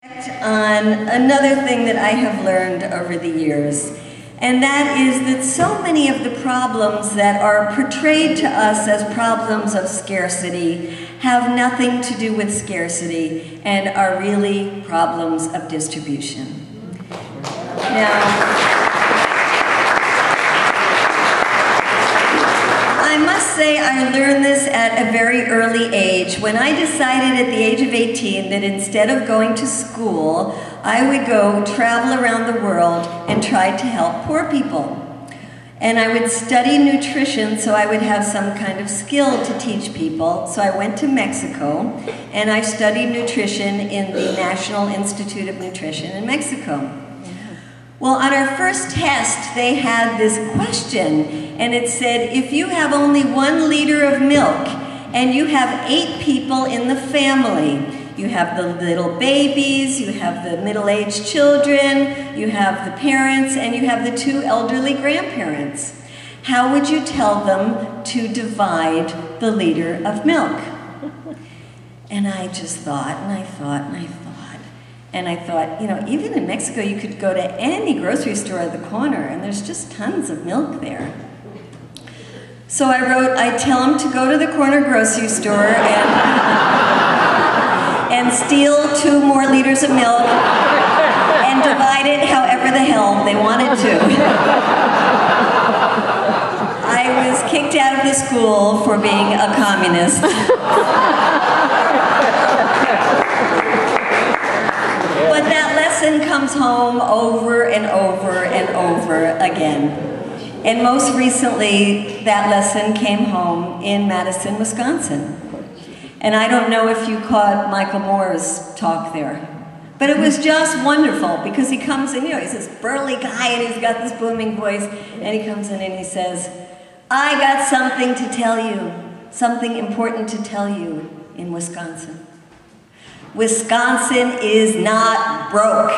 On another thing that I have learned over the years, and that is that so many of the problems that are portrayed to us as problems of scarcity have nothing to do with scarcity and are really problems of distribution. Now, I must say I learned this at a very early age when I decided at the age of 18 that instead of going to school, I would go travel around the world and try to help poor people. And I would study nutrition so I would have some kind of skill to teach people. So I went to Mexico and I studied nutrition in the National Institute of Nutrition in Mexico. Well, on our first test, they had this question, and it said, if you have only 1 liter of milk and you have 8 people in the family, you have the little babies, you have the middle-aged children, you have the parents, and you have the 2 elderly grandparents, how would you tell them to divide the liter of milk? And I just thought, and I thought, and I thought. And I thought, you know, even in Mexico, you could go to any grocery store at the corner, and there's just tons of milk there. So I wrote, I tell them to go to the corner grocery store and steal 2 more liters of milk and divide it however the hell they wanted to. I was kicked out of the school for being a communist. But that lesson comes home over and over and over again. And most recently, that lesson came home in Madison, Wisconsin. And I don't know if you caught Michael Moore's talk there. But it was just wonderful because he comes in, you know, he's this burly guy and he's got this booming voice. And he comes in and he says, I got something to tell you, something important to tell you in Wisconsin. Wisconsin is not broke.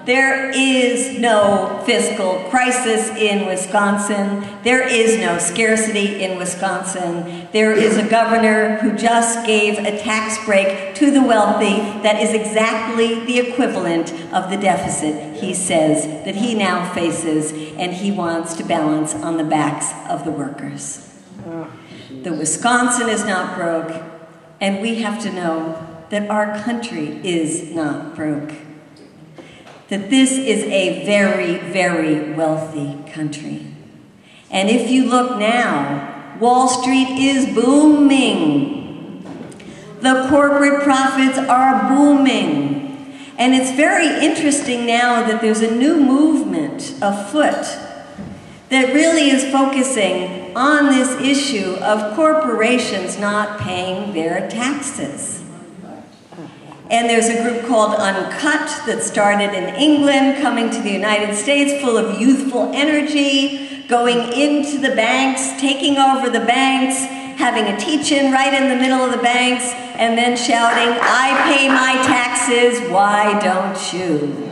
There is no fiscal crisis in Wisconsin. There is no scarcity in Wisconsin. There is a governor who just gave a tax break to the wealthy that is exactly the equivalent of the deficit he says that he now faces and he wants to balance on the backs of the workers. The Wisconsin is not broke. And we have to know that our country is not broke. That this is a very, very wealthy country. And if you look now, Wall Street is booming. The corporate profits are booming. And it's very interesting now that there's a new movement afoot that really is focusing on this issue of corporations not paying their taxes. And there's a group called Uncut that started in England, coming to the United States, full of youthful energy, going into the banks, taking over the banks, having a teach-in right in the middle of the banks, and then shouting, I pay my taxes, why don't you?